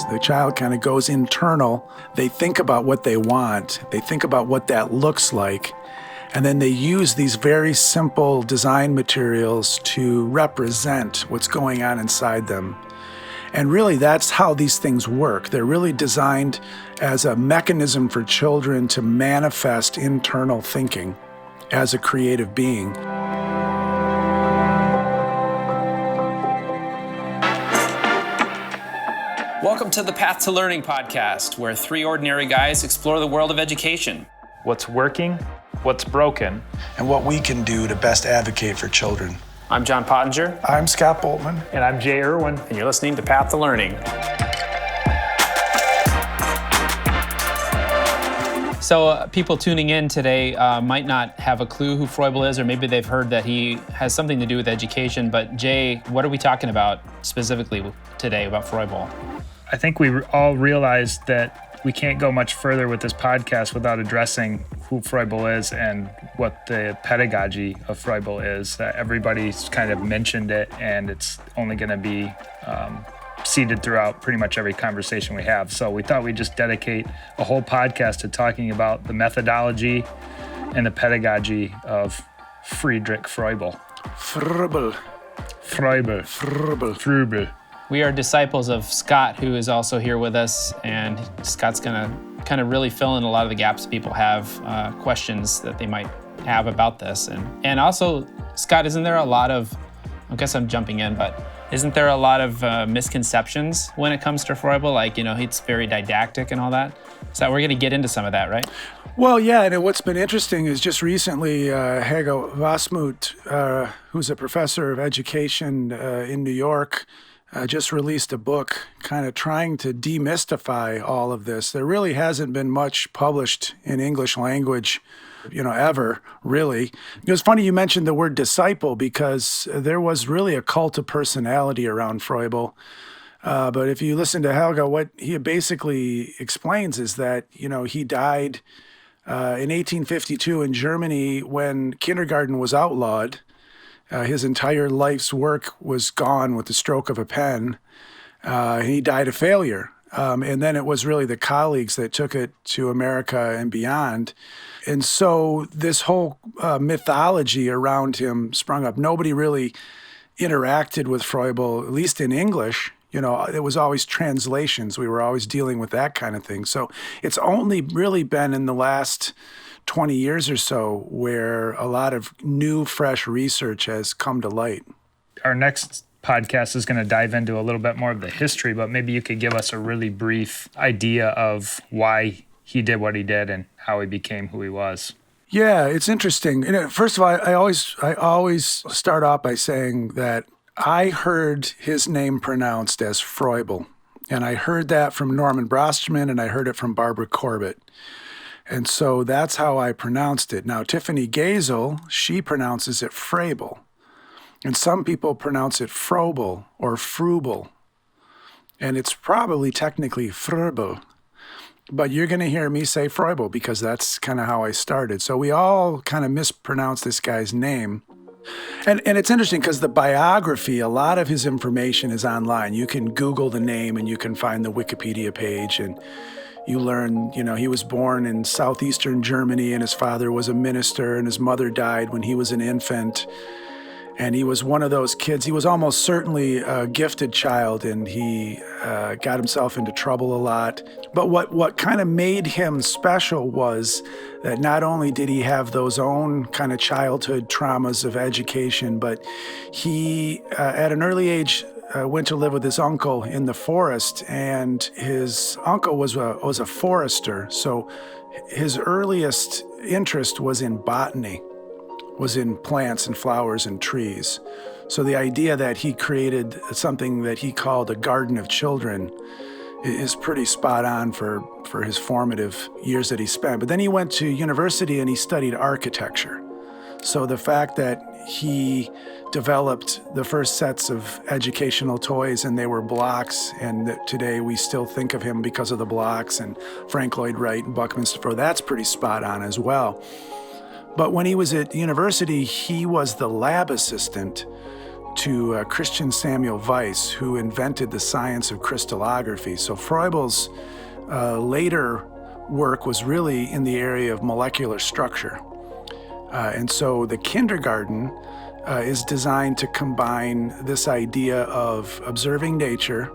The child kind of goes internal. They think about what they want. They think about what that looks like. And then they use these very simple design materials to represent what's going on inside them. And really, that's how these things work. They're really designed as a mechanism for children to manifest internal thinking as a creative being. Welcome to the Path to Learning podcast, where three ordinary guys explore the world of education. What's working, what's broken, and what we can do to best advocate for children. I'm John Pottinger. I'm Scott Boltman. And I'm Jay Irwin. And you're listening to Path to Learning. So people tuning in today might not have a clue who Froebel is, or maybe they've heard that he has something to do with education. But Jay, what are we talking about specifically today about Froebel? I think we all realize that we can't go much further with this podcast without addressing who Froebel is and what the pedagogy of Froebel is. Everybody's kind of mentioned it, and it's only going to be seeded throughout pretty much every conversation we have. So we thought we'd just dedicate a whole podcast to talking about the methodology and the pedagogy of Friedrich Froebel. Froebel. We are disciples of Scott, who is also here with us, and Scott's going to kind of really fill in a lot of the gaps people have, questions that they might have about this. And also, Scott, isn't there a lot of, I guess I'm jumping in, but isn't there a lot of misconceptions when it comes to Froebel? Like, you know, it's very didactic and all that. So we're going to get into some of that, right? Well, yeah, and what's been interesting is just recently, Hege Wasmuth, who's a professor of education in New York, just released a book kind of trying to demystify all of this. There really hasn't been much published in English language, ever, really. It was funny you mentioned the word disciple, because there was really a cult of personality around Froebel. But if you listen to Helga, what he basically explains is that, he died in 1852 in Germany when kindergarten was outlawed. His entire life's work was gone with the stroke of a pen. He died a failure. And then it was really the colleagues that took it to America and beyond. And so this whole mythology around him sprung up. Nobody really interacted with Froebel, at least in English. It was always translations. We were always dealing with that kind of thing. So it's only really been in the last 20 years or so where a lot of new, fresh research has come to light. Our next podcast is going to dive into a little bit more of the history, but maybe you could give us a really brief idea of why he did what he did and how he became who he was. Yeah, it's interesting. First of all, I always start off by saying that I heard his name pronounced as Froebel, and I heard that from Norman Brosterman, and I heard it from Barbara Corbett. And so that's how I pronounced it. Now, Tiffany Gazel, she pronounces it Froebel. And some people pronounce it Froebel or Froebel. And it's probably technically Froebel. But you're going to hear me say Froebel because that's kind of how I started. So we all kind of mispronounce this guy's name. And it's interesting because the biography, a lot of his information is online. You can Google the name and you can find the Wikipedia page, and you learn, he was born in southeastern Germany, and his father was a minister, and his mother died when he was an infant. And he was one of those kids. He was almost certainly a gifted child, and he got himself into trouble a lot. But what kind of made him special was that not only did he have those own kind of childhood traumas of education, but he, at an early age, went to live with his uncle in the forest, and his uncle was a forester. So his earliest interest was in botany, was in plants and flowers and trees. So the idea that he created something that he called a garden of children is pretty spot on for his formative years that he spent. But then he went to university and he studied architecture. So the fact that he developed the first sets of educational toys, and they were blocks, and that today we still think of him because of the blocks, and Frank Lloyd Wright and Buckminster, that's pretty spot on as well. But when he was at university, he was the lab assistant to Christian Samuel Weiss, who invented the science of crystallography. So Froebel's later work was really in the area of molecular structure. And so the kindergarten is designed to combine this idea of observing nature,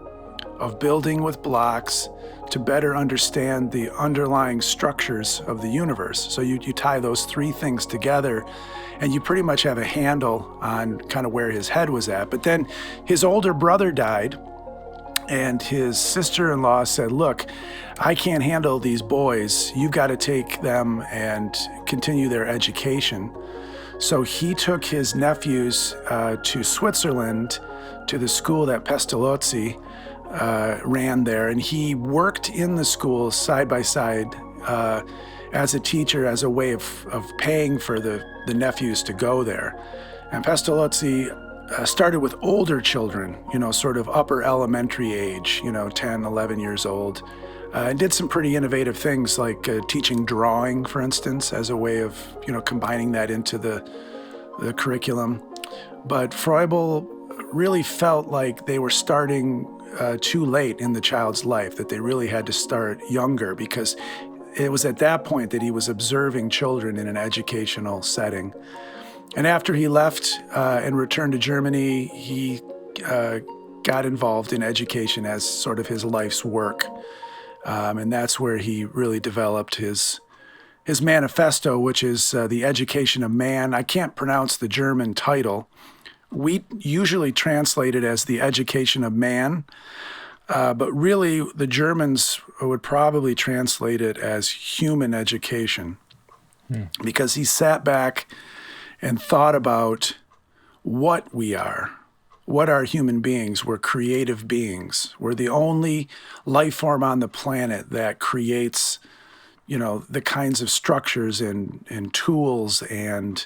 of building with blocks to better understand the underlying structures of the universe. So you tie those three things together, and you pretty much have a handle on kind of where his head was at. But then his older brother died, and his sister-in-law said, look, I can't handle these boys. You've got to take them and continue their education. So he took his nephews to Switzerland, to the school that Pestalozzi ran there, and he worked in the school side by side as a teacher, as a way of paying for the nephews to go there. And Pestalozzi started with older children, sort of upper elementary age, 10, 11 years old, and did some pretty innovative things like teaching drawing, for instance, as a way of, combining that into the curriculum. But Froebel really felt like they were starting too late in the child's life, that they really had to start younger, because it was at that point that he was observing children in an educational setting. And after he left and returned to Germany, he got involved in education as sort of his life's work. And that's where he really developed his manifesto, which is The Education of Man. I can't pronounce the German title. We usually translate it as The Education of Man, but really the Germans would probably translate it as Human Education, because he sat back and thought about what we are. What are human beings? We're creative beings. We're the only life form on the planet that creates, the kinds of structures and tools and,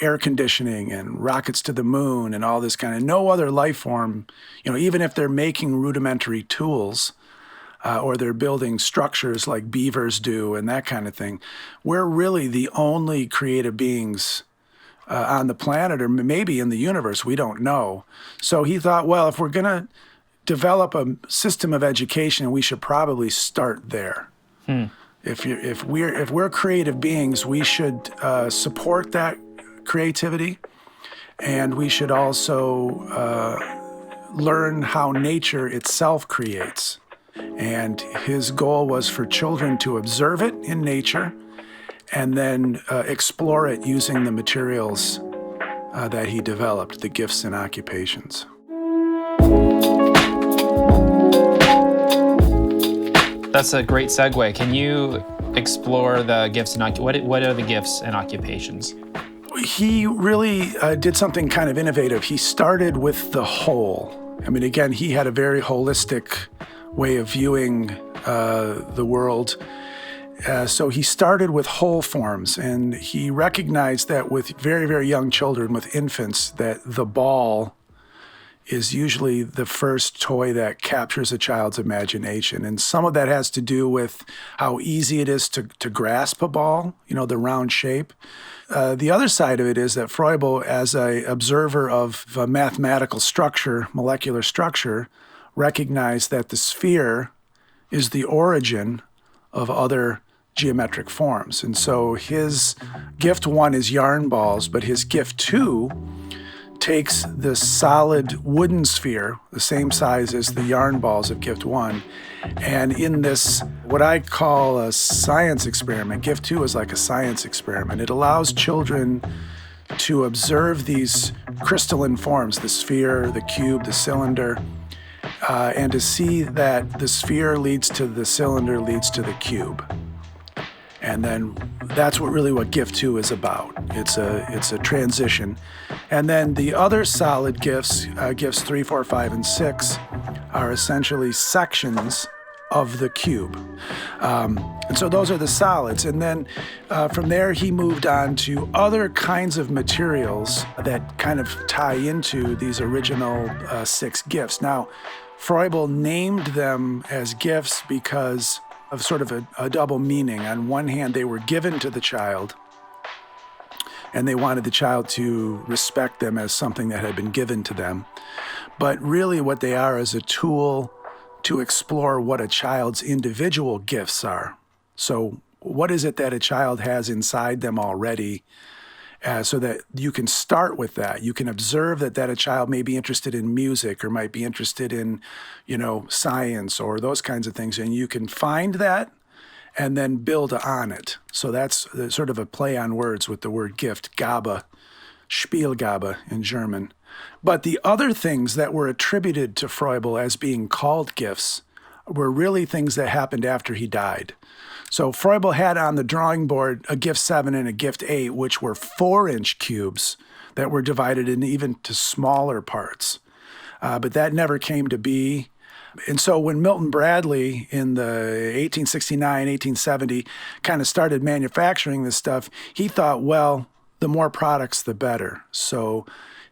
air conditioning and rockets to the moon and all this kind of. No other life form, even if they're making rudimentary tools or they're building structures like beavers do and that kind of thing, we're really the only creative beings on the planet, or maybe in the universe, we don't know. So he thought, well, if we're going to develop a system of education, we should probably start there. If we're creative beings, we should support that creativity, and we should also learn how nature itself creates. And his goal was for children to observe it in nature and then explore it using the materials that he developed, the gifts and occupations. That's a great segue. Can you explore the gifts and what are the gifts and occupations? He really did something kind of innovative. He started with the whole. I mean, again, he had a very holistic way of viewing the world. So he started with whole forms, and he recognized that with very, very young children, with infants, that the ball is usually the first toy that captures a child's imagination. And some of that has to do with how easy it is to grasp a ball, the round shape. The other side of it is that Froebel, as an observer of mathematical structure, molecular structure, recognized that the sphere is the origin of other geometric forms. And so his gift 1 is yarn balls, but his gift 2 takes the solid wooden sphere, the same size as the yarn balls of gift 1, and in this, what I call a science experiment, gift 2 is like a science experiment. It allows children to observe these crystalline forms, the sphere, the cube, the cylinder, and to see that the sphere leads to the cylinder, leads to the cube. And then that's what gift 2 is about. It's a transition. And then the other solid gifts, gifts 3, 4, 5, and 6, are essentially sections of the cube. And so those are the solids. And then from there, he moved on to other kinds of materials that kind of tie into these original 6 gifts. Now, Froebel named them as gifts because of sort of a double meaning. On one hand, they were given to the child, and they wanted the child to respect them as something that had been given to them. But really what they are is a tool to explore what a child's individual gifts are. So what is it that a child has inside them already, so that you can start with that. You can observe that a child may be interested in music or might be interested in, science or those kinds of things. And you can find that and then build on it. So that's sort of a play on words with the word gift, Gabe, Spielgabe in German. But the other things that were attributed to Froebel as being called gifts were really things that happened after he died. So Froebel had on the drawing board a gift 7 and a gift 8, which were 4-inch cubes that were divided in even to smaller parts. But that never came to be. And so when Milton Bradley in the 1869, 1870 kind of started manufacturing this stuff, he thought, well, the more products, the better. So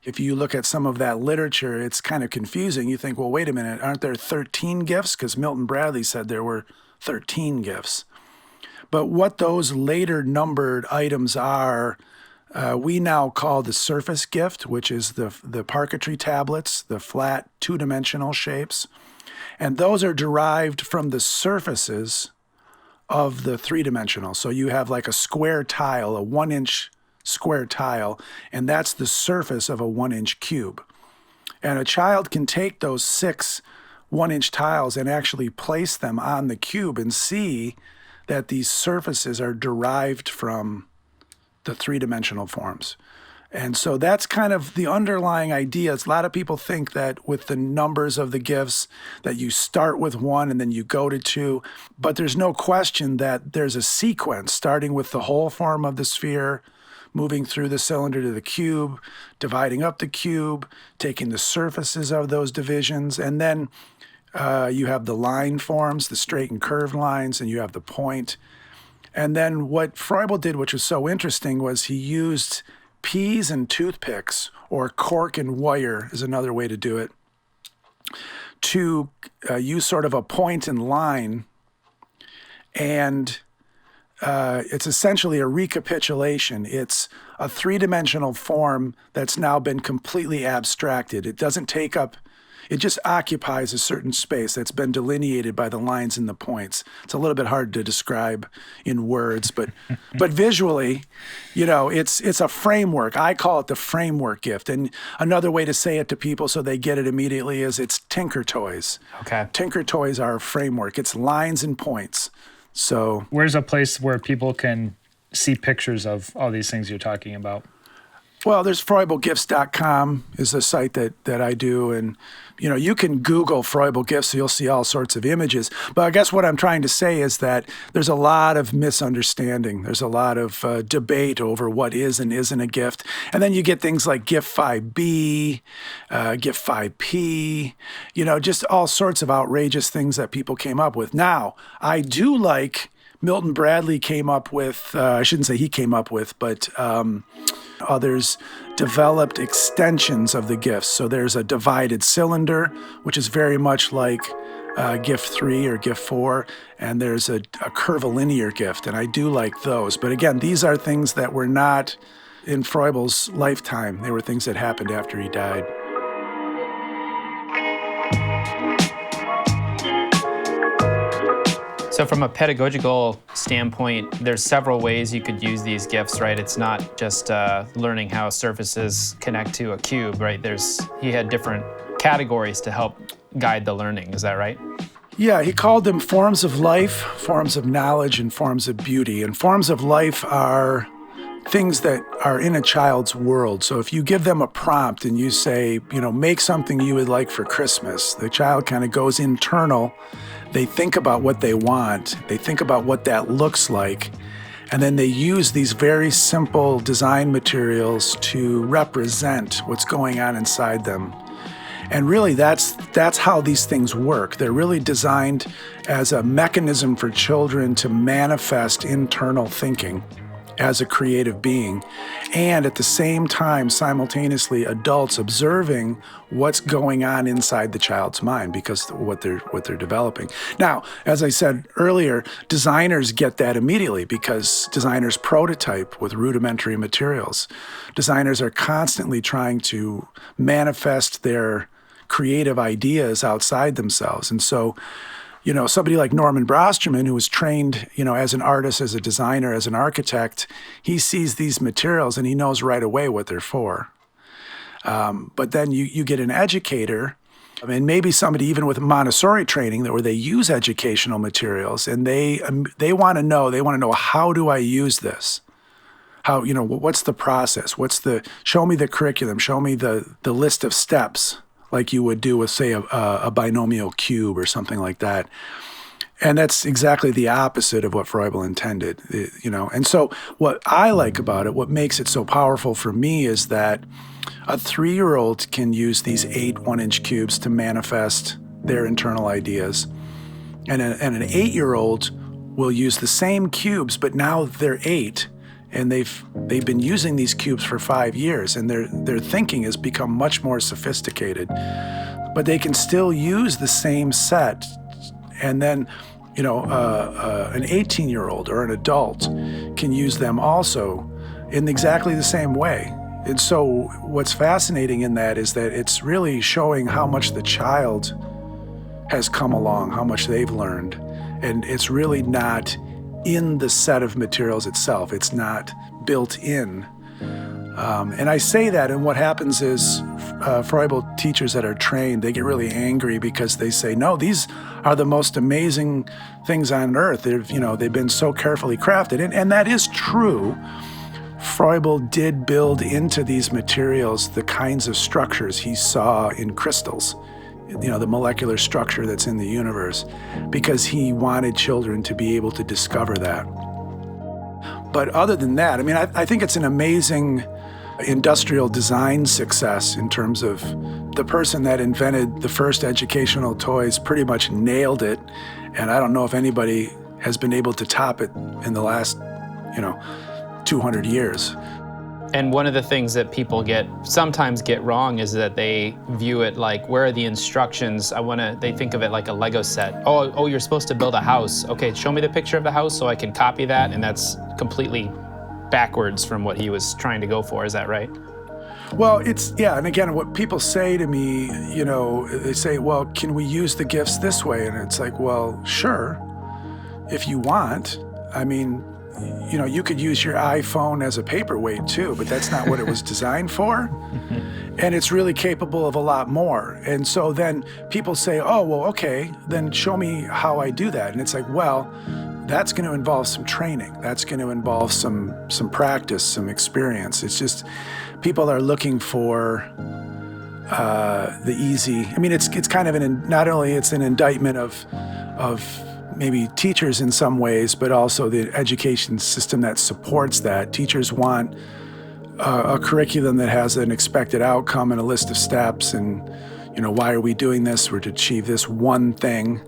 if you look at some of that literature, it's kind of confusing. You think, well, wait a minute, aren't there 13 gifts? Because Milton Bradley said there were 13 gifts. But what those later numbered items are, we now call the surface gift, which is the parquetry tablets, the flat two-dimensional shapes. And those are derived from the surfaces of the three-dimensional. So you have like a square tile, a 1-inch square tile, and that's the surface of a 1-inch cube. And a child can take those 6 1-inch tiles and actually place them on the cube and see that these surfaces are derived from the three-dimensional forms. And so that's kind of the underlying idea. A lot of people think that with the numbers of the gifts that you start with 1 and then you go to 2, but there's no question that there's a sequence starting with the whole form of the sphere, moving through the cylinder to the cube, dividing up the cube, taking the surfaces of those divisions, and then you have the line forms, the straight and curved lines, and you have the point. And then what Froebel did, which was so interesting, was he used peas and toothpicks, or cork and wire is another way to do it, to use sort of a point and line. And it's essentially a recapitulation. It's a three-dimensional form that's now been completely abstracted. It doesn't take up, it just occupies a certain space that's been delineated by the lines and the points. It's a little bit hard to describe in words, but visually, it's a framework. I call it the framework gift. And another way to say it to people so they get it immediately is it's Tinker Toys. Okay. Tinker Toys are a framework. It's lines and points. So where's a place where people can see pictures of all these things you're talking about? Well, there's FroebelGifts.com is a site that I do. And, you can Google Froebel Gifts, so you'll see all sorts of images. But I guess what I'm trying to say is that there's a lot of misunderstanding. There's a lot of debate over what is and isn't a gift. And then you get things like Gift 5B, Gift 5P, just all sorts of outrageous things that people came up with. Now, I do like Milton Bradley came up with, I shouldn't say he came up with, but others developed extensions of the gifts. So there's a divided cylinder, which is very much like gift 3 or gift 4, and there's a curvilinear gift, and I do like those. But again, these are things that were not in Froebel's lifetime. They were things that happened after he died. So from a pedagogical standpoint, there's several ways you could use these gifts, right? It's not just learning how surfaces connect to a cube, right? He had different categories to help guide the learning. Is that right? Yeah, he called them forms of life, forms of knowledge, and forms of beauty. And forms of life are things that are in a child's world. So if you give them a prompt and you say, make something you would like for Christmas, the child kind of goes internal. They think about what they want. They think about what that looks like. And then they use these very simple design materials to represent what's going on inside them. And really, that's how these things work. They're really designed as a mechanism for children to manifest internal thinking. as a creative being, and at the same time, simultaneously, adults observing what's going on inside the child's mind because of what they're developing. Now, as I said earlier, designers get that immediately because designers prototype with rudimentary materials. Designers are constantly trying to manifest their creative ideas outside themselves. And so, somebody like Norman Brosterman, who was trained, as an artist, as a designer, as an architect, he sees these materials and he knows right away what they're for. But then you get an educator, and maybe somebody even with Montessori training where they use educational materials, and they want to know how do I use this? How, what's the process? Show me the curriculum, show me the list of steps, like you would do with, say, a binomial cube or something like that. And that's exactly the opposite of what Froebel intended, And so what I like about it, what makes it so powerful for me, is that a 3-year-old can use these 8 1-inch cubes to manifest their internal ideas. And an 8-year-old will use the same cubes, but now they're 8. And they've been using these cubes for 5 years, and their thinking has become much more sophisticated. But they can still use the same set, and then an 18-year-old or an adult can use them also in exactly the same way. And so what's fascinating in that is that it's really showing how much the child has come along, how much they've learned, and it's really not in the set of materials itself. It's not built in. And I say that, and what happens is Froebel teachers that are trained, they get really angry because they say, no, these are the most amazing things on earth. They've been so carefully crafted. And that is true. Froebel did build into these materials the kinds of structures he saw in crystals, the molecular structure that's in the universe, because he wanted children to be able to discover that. But other than that, I think it's an amazing industrial design success in terms of the person that invented the first educational toys pretty much nailed it. And I don't know if anybody has been able to top it in the last, 200 years. And one of the things that people sometimes get wrong is that they view it like, where are the instructions? They think of it like a Lego set. Oh, you're supposed to build a house. Okay, show me the picture of the house so I can copy that. And that's completely backwards from what he was trying to go for. Is that right? Well, and again, what people say to me, they say, well, can we use the gifts this way? And it's like, well, sure, if you want. You could use your iPhone as a paperweight too, but that's not what it was designed for. And it's really capable of a lot more. And so then people say, oh, well, okay, then show me how I do that. And it's like, well, that's going to involve some training. That's going to involve some practice, some experience. It's just people are looking for the easy. It's kind of not only it's an indictment of maybe teachers in some ways, but also the education system that supports that. Teachers want a curriculum that has an expected outcome and a list of steps and, why are we doing this? We're to achieve this one thing.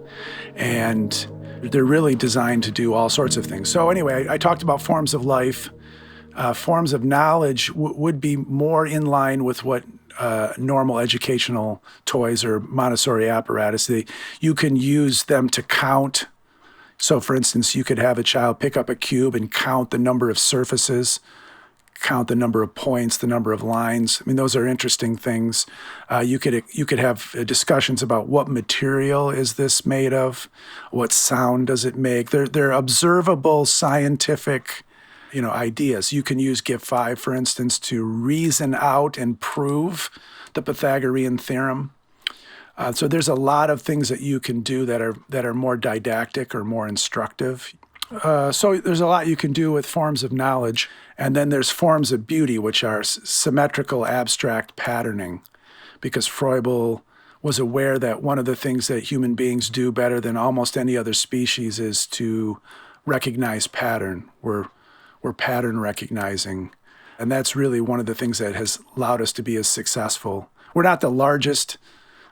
And they're really designed to do all sorts of things. So anyway, I talked about forms of life. Forms of knowledge would be more in line with what normal educational toys or Montessori apparatus. You can use them to count. So, for instance, you could have a child pick up a cube and count the number of surfaces, count the number of points, the number of lines. Those are interesting things. You could have discussions about what material is this made of, what sound does it make. They're observable scientific, ideas. You can use Gift 5, for instance, to reason out and prove the Pythagorean theorem. So there's a lot of things that you can do that are more didactic or more instructive. So there's a lot you can do with forms of knowledge. And then there's forms of beauty, which are symmetrical abstract patterning, because Froebel was aware that one of the things that human beings do better than almost any other species is to recognize pattern. We're pattern recognizing. And that's really one of the things that has allowed us to be as successful. We're not the largest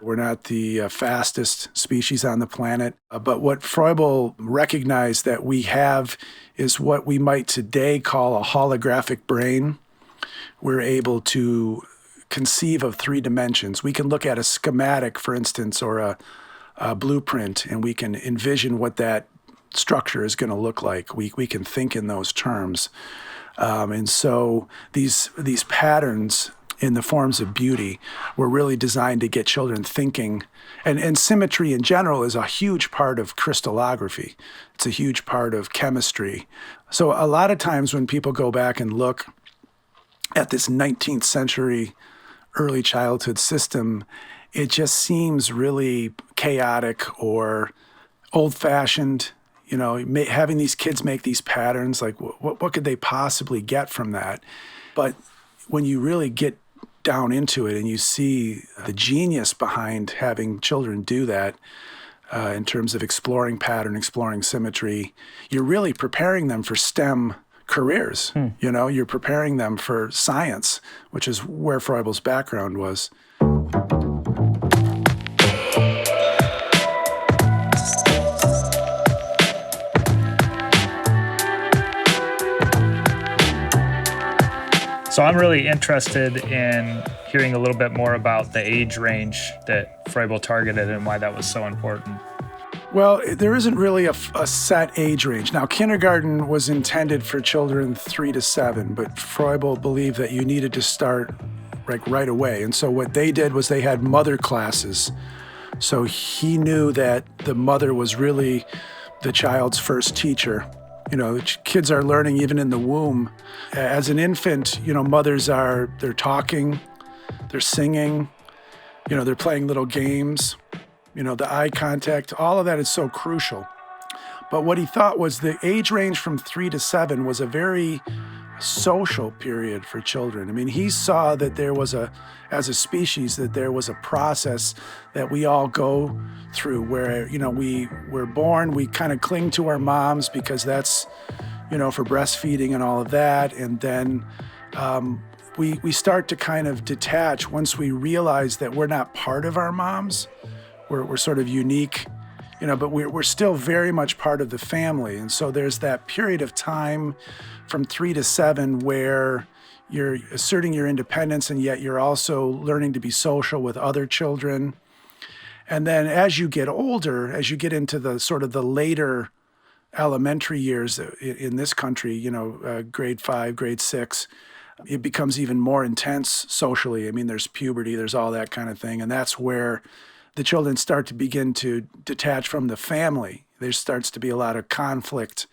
We're not the fastest species on the planet. But what Froebel recognized that we have is what we might today call a holographic brain. We're able to conceive of three dimensions. We can look at a schematic, for instance, or a blueprint, and we can envision what that structure is going to look like. We can think in those terms. And so these patterns in the forms of beauty were really designed to get children thinking. And symmetry in general is a huge part of crystallography. It's a huge part of chemistry. So a lot of times when people go back and look at this 19th century early childhood system, it just seems really chaotic or old-fashioned. You know, having these kids make these patterns, like what could they possibly get from that? But when you really get down into it and you see the genius behind having children do that in terms of exploring pattern, exploring symmetry, you're really preparing them for STEM careers. You know, you're preparing them for science, which is where Froebel's background was. So I'm really interested in hearing a little bit more about the age range that Froebel targeted and why that was so important. Well, there isn't really a set age range. Now, kindergarten was intended for children 3 to 7, but Froebel believed that you needed to start right away. And so what they did was they had mother classes. So he knew that the mother was really the child's first teacher. You know, kids are learning even in the womb. As an infant, you know, they're talking, they're singing, you know, they're playing little games, you know, the eye contact, all of that is so crucial. But what he thought was the age range from 3 to 7 was a very social period for children. I mean, he saw that there was as a species, that there was a process that we all go through where, you know, we're born, we kind of cling to our moms because that's, you know, for breastfeeding and all of that. And then we start to kind of detach once we realize that we're not part of our moms. We're sort of unique, you know, but we're still very much part of the family. And so there's that period of time from 3 to 7 where you're asserting your independence and yet you're also learning to be social with other children. And then as you get older, as you get into the sort of the later elementary years in this country, you know, grade 5, grade 6, it becomes even more intense socially. I mean, there's puberty, there's all that kind of thing. And that's where the children start to begin to detach from the family. There starts to be a lot of conflict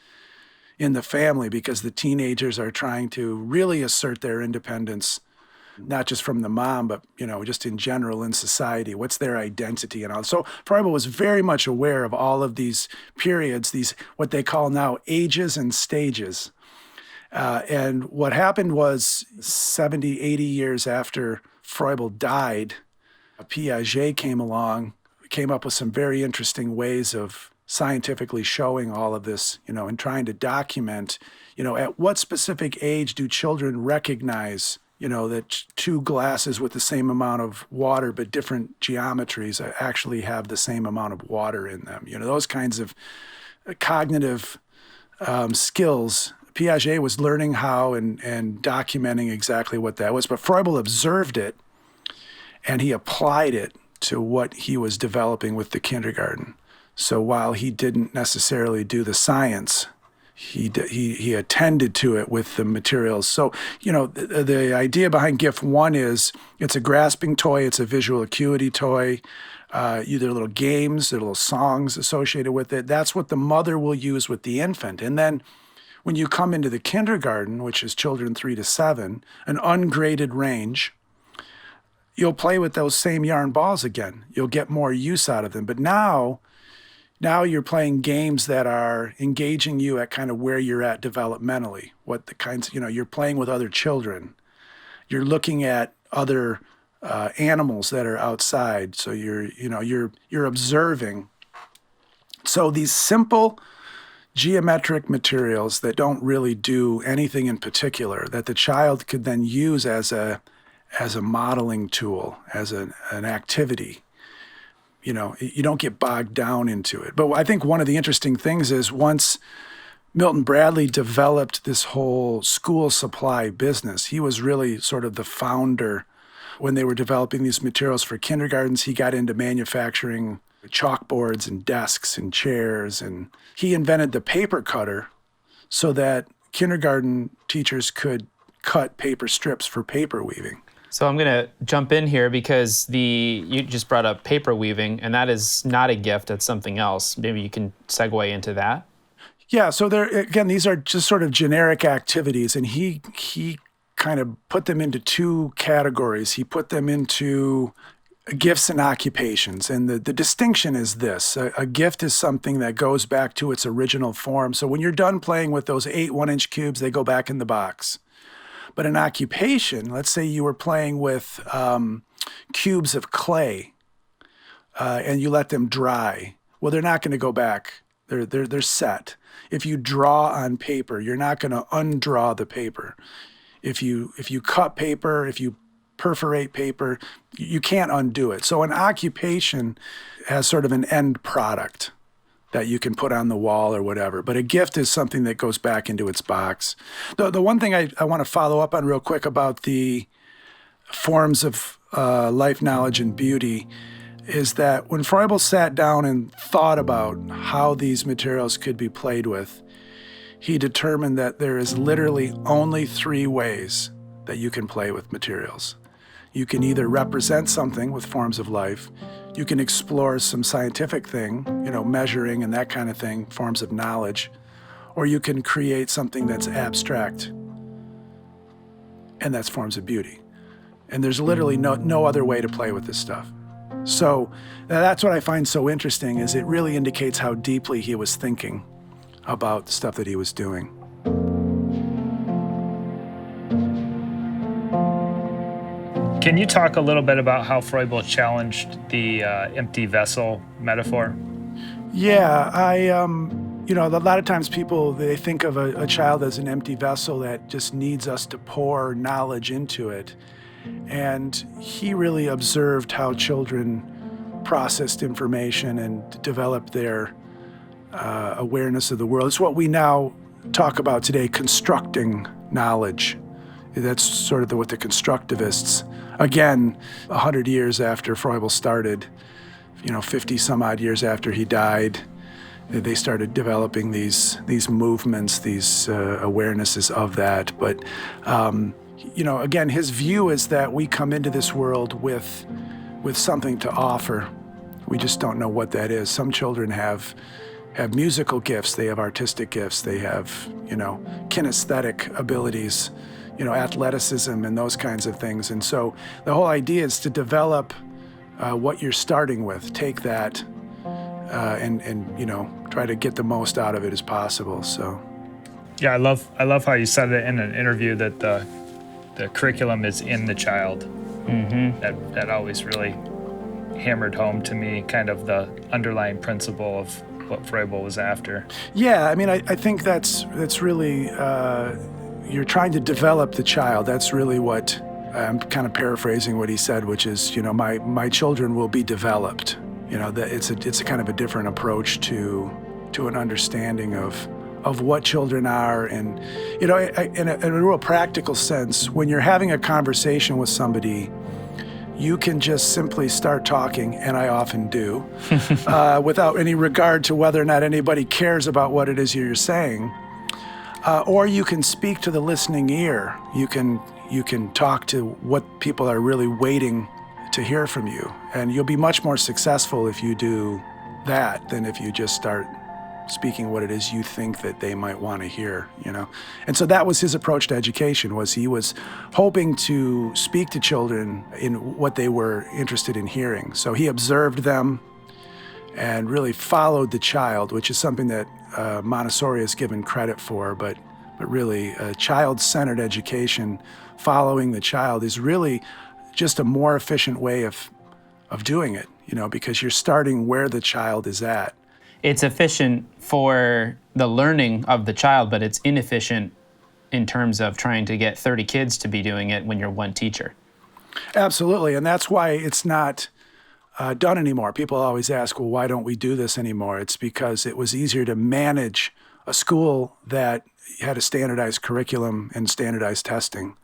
in the family because the teenagers are trying to really assert their independence, not just from the mom, but, you know, just in general in society. What's their identity and all. So Froebel was very much aware of all of these periods, these what they call now ages and stages. And what happened was 70, 80 years after Froebel died, Piaget came along, came up with some very interesting ways of scientifically showing all of this, you know, and trying to document, you know, at what specific age do children recognize, you know, that two glasses with the same amount of water but different geometries actually have the same amount of water in them. You know, those kinds of cognitive skills. Piaget was learning how and documenting exactly what that was, but Froebel observed it and he applied it to what he was developing with the kindergarten. So while he didn't necessarily do the science, he attended to it with the materials. So, you know, the idea behind GIF 1 is it's a grasping toy, it's a visual acuity toy. There are little games, there are little songs associated with it. That's what the mother will use with the infant. And then when you come into the kindergarten, which is children 3 to 7, an ungraded range, you'll play with those same yarn balls again. You'll get more use out of them. But now you're playing games that are engaging you at kind of where you're at developmentally. What the kinds, you know, you're playing with other children. You're looking at other animals that are outside. So you're observing. So these simple geometric materials that don't really do anything in particular, that the child could then use as a modeling tool, as an activity, you don't get bogged down into it. But I think one of the interesting things is once Milton Bradley developed this whole school supply business, he was really sort of the founder. When they were developing these materials for kindergartens, he got into manufacturing chalkboards and desks and chairs, and he invented the paper cutter so that kindergarten teachers could cut paper strips for paper weaving. So I'm going to jump in here because you just brought up paper weaving, and that is not a gift, that's something else. Maybe you can segue into that. Yeah, so these are just sort of generic activities, and he kind of put them into two categories. He put them into gifts and occupations. And the distinction is this. A gift is something that goes back to its original form. So when you're done playing with those 8 1-inch cubes, they go back in the box. But an occupation, let's say you were playing with cubes of clay and you let them dry. Well, they're not going to go back. They're set. If you draw on paper, you're not going to undraw the paper. If you cut paper, if you perforate paper, you can't undo it. So an occupation has sort of an end product that you can put on the wall or whatever. But a gift is something that goes back into its box. The one thing I want to follow up on real quick about the forms of life, knowledge, and beauty is that when Froebel sat down and thought about how these materials could be played with, he determined that there is literally only 3 ways that you can play with materials. You can either represent something with forms of life, you can explore some scientific thing, measuring and that kind of thing, forms of knowledge, or you can create something that's abstract, and that's forms of beauty. And there's literally no other way to play with this stuff. So that's what I find so interesting, is it really indicates how deeply he was thinking about the stuff that he was doing. Can you talk a little bit about how Froebel challenged the empty vessel metaphor? Yeah, a lot of times people, they think of a child as an empty vessel that just needs us to pour knowledge into it. And he really observed how children processed information and developed their awareness of the world. It's what we now talk about today, constructing knowledge. That's sort of what the constructivists, again, 100 years after Froebel started, 50 some odd years after he died, they started developing these movements, these awarenesses of that. But, again, his view is that we come into this world with something to offer. We just don't know what that is. Some children have musical gifts, they have artistic gifts, they have, kinesthetic abilities, athleticism and those kinds of things. And so the whole idea is to develop what you're starting with, take that and try to get the most out of it as possible. So, yeah, I love how you said it in an interview that the curriculum is in the child. Mm-hmm. That always really hammered home to me kind of the underlying principle of what Froebel was after. Yeah, I mean, I think that's really, you're trying to develop the child. That's really what, I'm kind of paraphrasing what he said, which is, my children will be developed. That it's a kind of a different approach to an understanding of what children are. And, in a real practical sense, when you're having a conversation with somebody, you can just simply start talking, and I often do, without any regard to whether or not anybody cares about what it is you're saying. Or you can speak to the listening ear. You can talk to what people are really waiting to hear from you. And you'll be much more successful if you do that than if you just start speaking what it is you think that they might want to hear, And so that was his approach to education, was he was hoping to speak to children in what they were interested in hearing. So he observed them and really followed the child, which is something that Montessori is given credit for, but really child-centered education, following the child, is really just a more efficient way of doing it, because you're starting where the child is at. It's efficient for the learning of the child, but it's inefficient in terms of trying to get 30 kids to be doing it when you're one teacher. Absolutely, and that's why it's not done anymore. People always ask, well, why don't we do this anymore? It's because it was easier to manage a school that had a standardized curriculum and standardized testing.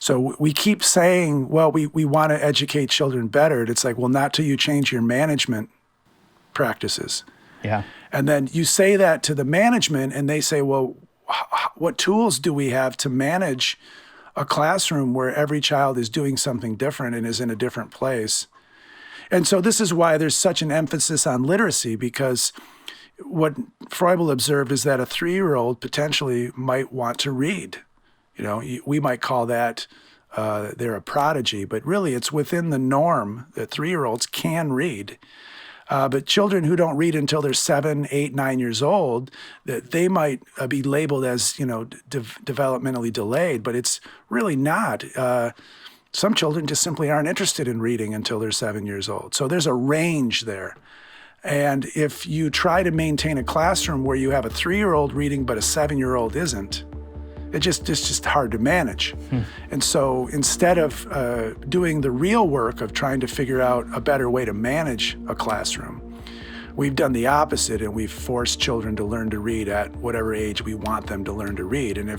So we keep saying, well, we want to educate children better. And it's like, well, not till you change your management practices. Yeah. And then you say that to the management and they say, well, what tools do we have to manage a classroom where every child is doing something different and is in a different place? And so this is why there's such an emphasis on literacy, because what Froebel observed is that a 3-year-old potentially might want to read. You know, we might call that they're a prodigy, but really it's within the norm that 3-year-olds can read. But children who don't read until they're 7, 8, 9 years old, that they might be labeled as, developmentally delayed, but it's really not. Some children just simply aren't interested in reading until they're 7 years old. So there's a range there. And if you try to maintain a classroom where you have a 3-year-old reading but a 7-year-old isn't, it's just hard to manage. And so instead of doing the real work of trying to figure out a better way to manage a classroom, we've done the opposite, and we've forced children to learn to read at whatever age we want them to learn to read. And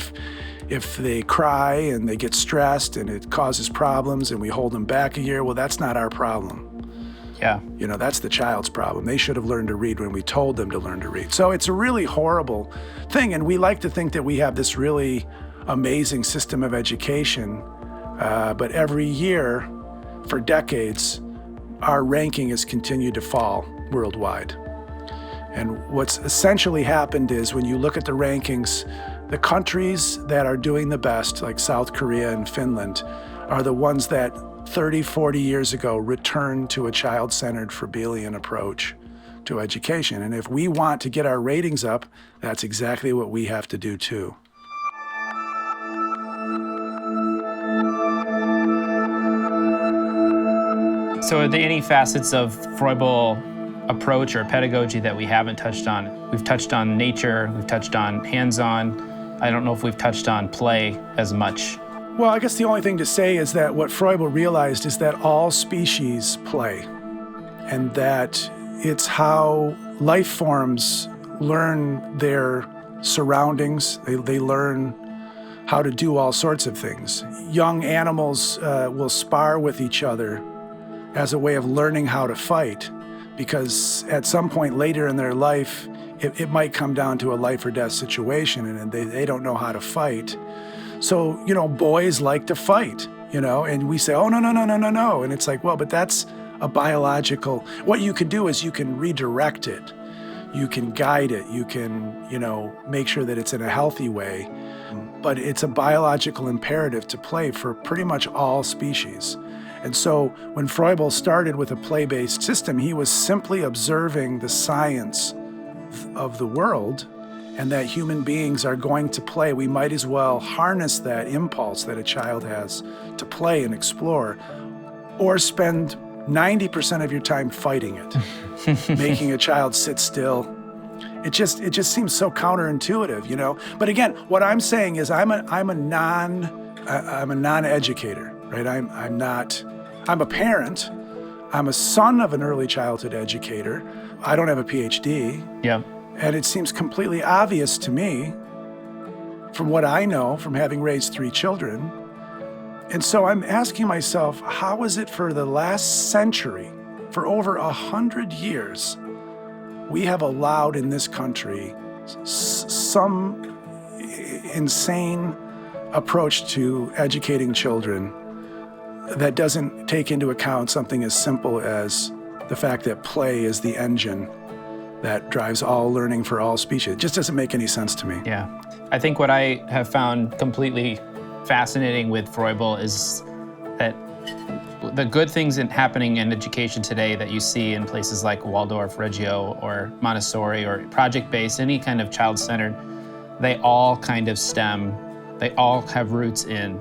if they cry and they get stressed and it causes problems and we hold them back a year, well, that's not our problem. Yeah. That's the child's problem. They should have learned to read when we told them to learn to read. So it's a really horrible thing. And we like to think that we have this really amazing system of education. But every year, for decades, our ranking has continued to fall worldwide. And what's essentially happened is when you look at the rankings, the countries that are doing the best, like South Korea and Finland, are the ones that 30, 40 years ago returned to a child-centered Froebelian approach to education. And if we want to get our ratings up, that's exactly what we have to do too. So are there any facets of Froebel approach or pedagogy that we haven't touched on? We've touched on nature, we've touched on hands-on. I don't know if we've touched on play as much. Well, I guess the only thing to say is that what Froebel realized is that all species play, and that it's how life forms learn their surroundings. They learn how to do all sorts of things. Young animals will spar with each other as a way of learning how to fight, because at some point later in their life, it might come down to a life or death situation, and they don't know how to fight. So, boys like to fight, and we say, oh, no. And it's like, well, but that's a biological. What you can do is you can redirect it. You can guide it. You can, make sure that it's in a healthy way. But it's a biological imperative to play for pretty much all species. And so when Froebel started with a play-based system, he was simply observing the science of the world, and that human beings are going to play. We might as well harness that impulse that a child has to play and explore, or spend 90% of your time fighting it, making a child sit still. It just seems so counterintuitive, But again, what I'm saying is I'm a non-educator, right? I'm a parent. I'm a son of an early childhood educator. I don't have a PhD. Yeah. And it seems completely obvious to me, from what I know from having raised 3 children. And so I'm asking myself, how is it for the last century, for over 100 years, we have allowed in this country some insane approach to educating children that doesn't take into account something as simple as the fact that play is the engine that drives all learning for all species. It just doesn't make any sense to me. Yeah. I think what I have found completely fascinating with Froebel is that the good things happening in education today that you see in places like Waldorf, Reggio, or Montessori, or project-based, any kind of child-centered, they all kind of they all have roots in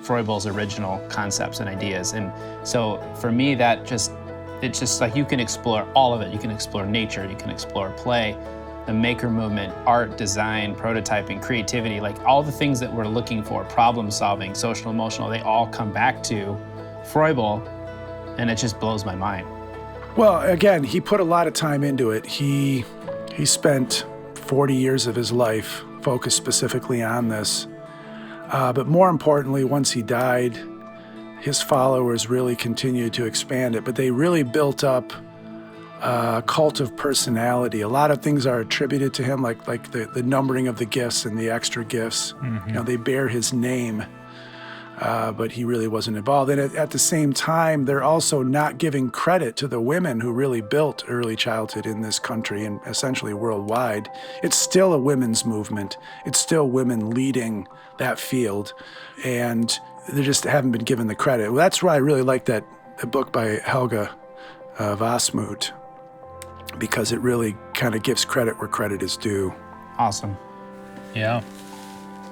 Froebel's original concepts and ideas. And so for me, it's just like you can explore all of it. You can explore nature, you can explore play, the maker movement, art, design, prototyping, creativity, like all the things that we're looking for, problem solving, social, emotional, they all come back to Froebel, and it just blows my mind. Well, again, he put a lot of time into it. He spent 40 years of his life focused specifically on this. But more importantly, once he died, his followers really continued to expand it. But they really built up a cult of personality. A lot of things are attributed to him, like the numbering of the gifts and the extra gifts. Mm-hmm. They bear his name. But he really wasn't involved. And at the same time, they're also not giving credit to the women who really built early childhood in this country and essentially worldwide. It's still a women's movement. It's still women leading that field. And they just haven't been given the credit. Well, that's why I really like that book by Helga Vasmuth, because it really kind of gives credit where credit is due. Awesome. Yeah.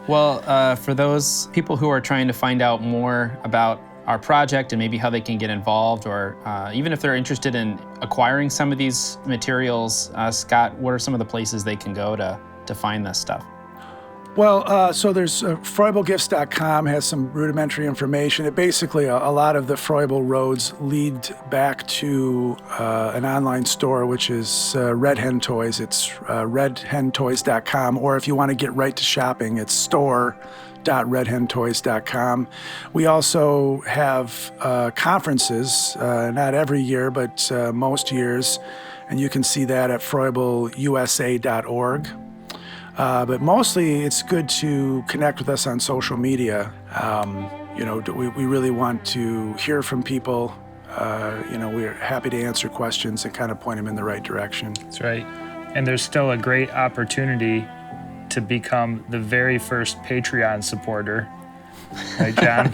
Well, for those people who are trying to find out more about our project and maybe how they can get involved, or even if they're interested in acquiring some of these materials, Scott, what are some of the places they can go to find this stuff? Well, so there's Froebelgifts.com has some rudimentary information. It basically, a lot of the Froebel roads lead back to an online store, which is Red Hen Toys. It's redhentoys.com, or if you want to get right to shopping, it's store.redhentoys.com. We also have conferences, not every year, but most years, and you can see that at freubelusa.org. But mostly it's good to connect with us on social media. We really want to hear from people. We're happy to answer questions and kind of point them in the right direction. That's right. And there's still a great opportunity to become the very first Patreon supporter. Right, John?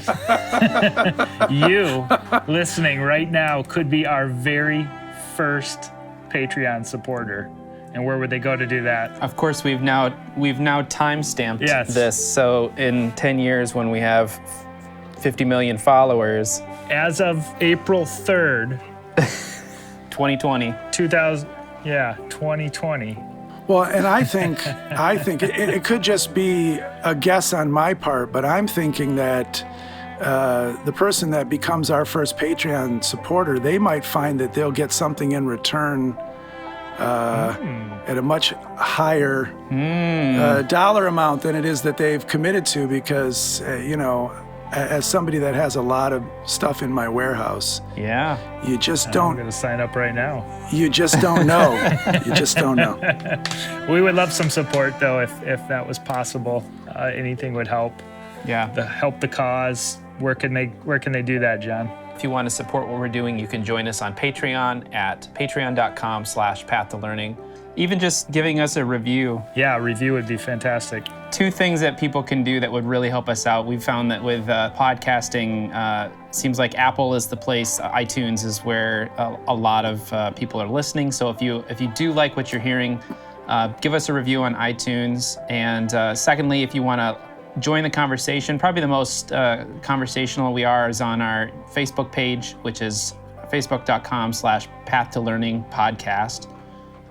You, listening right now, could be our very first Patreon supporter. And where would they go to do that? Of course, we've now time-stamped this. So in 10 years, when we have 50 million followers. As of April 3rd. 2020. 2020. Well, and I think it could just be a guess on my part, but I'm thinking that the person that becomes our first Patreon supporter, they might find that they'll get something in return at a much higher dollar amount than it is that they've committed to, because, as somebody that has a lot of stuff in my warehouse, you just don't. I'm going to sign up right now. You just don't know. You just don't know. We would love some support, though, if that was possible. Anything would help. Yeah. Help the cause. Where can they do that, John? If you want to support what we're doing, you can join us on Patreon at patreon.com/path-to-learning. Even just giving us a review. Yeah, a review would be fantastic. 2 things that people can do that would really help us out. We've found that with podcasting, seems like Apple is the place. iTunes is where a lot of people are listening. So if you do like what you're hearing, give us a review on iTunes. And secondly, if you want to join the conversation, probably the most conversational we are is on our Facebook page, which is facebook.com/path-to-learning-podcast.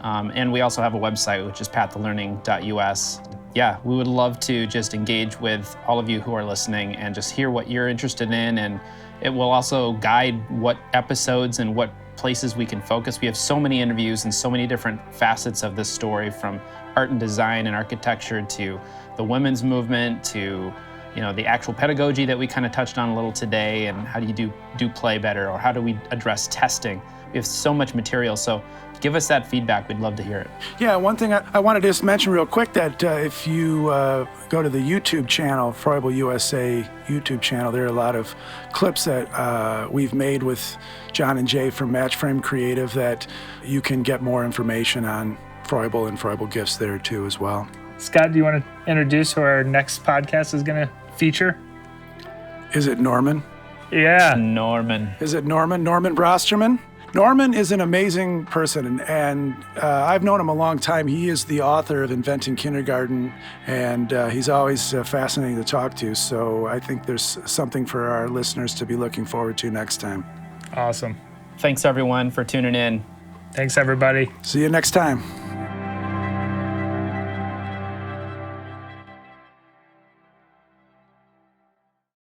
And we also have a website, which is path-to-learning.us. Yeah, we would love to just engage with all of you who are listening and just hear what you're interested in. And it will also guide what episodes and what places we can focus. We have so many interviews and so many different facets of this story, from art and design and architecture to the women's movement to the actual pedagogy that we kind of touched on a little today, and how do you do play better, or how do we address testing. We have so much material, so give us that feedback. We'd love to hear it. Yeah, one thing I wanted to just mention real quick, that if you go to the YouTube channel, Froebel USA YouTube channel, there are a lot of clips that we've made with John and Jay from Matchframe Creative that you can get more information on Froebel and Froebel Gifts there too as well. Scott, do you want to introduce who our next podcast is going to feature? Is it Norman? Yeah. Norman. Is it Norman? Norman Brosterman? Norman is an amazing person, and I've known him a long time. He is the author of Inventing Kindergarten, and he's always fascinating to talk to. So I think there's something for our listeners to be looking forward to next time. Awesome. Thanks, everyone, for tuning in. Thanks, everybody. See you next time.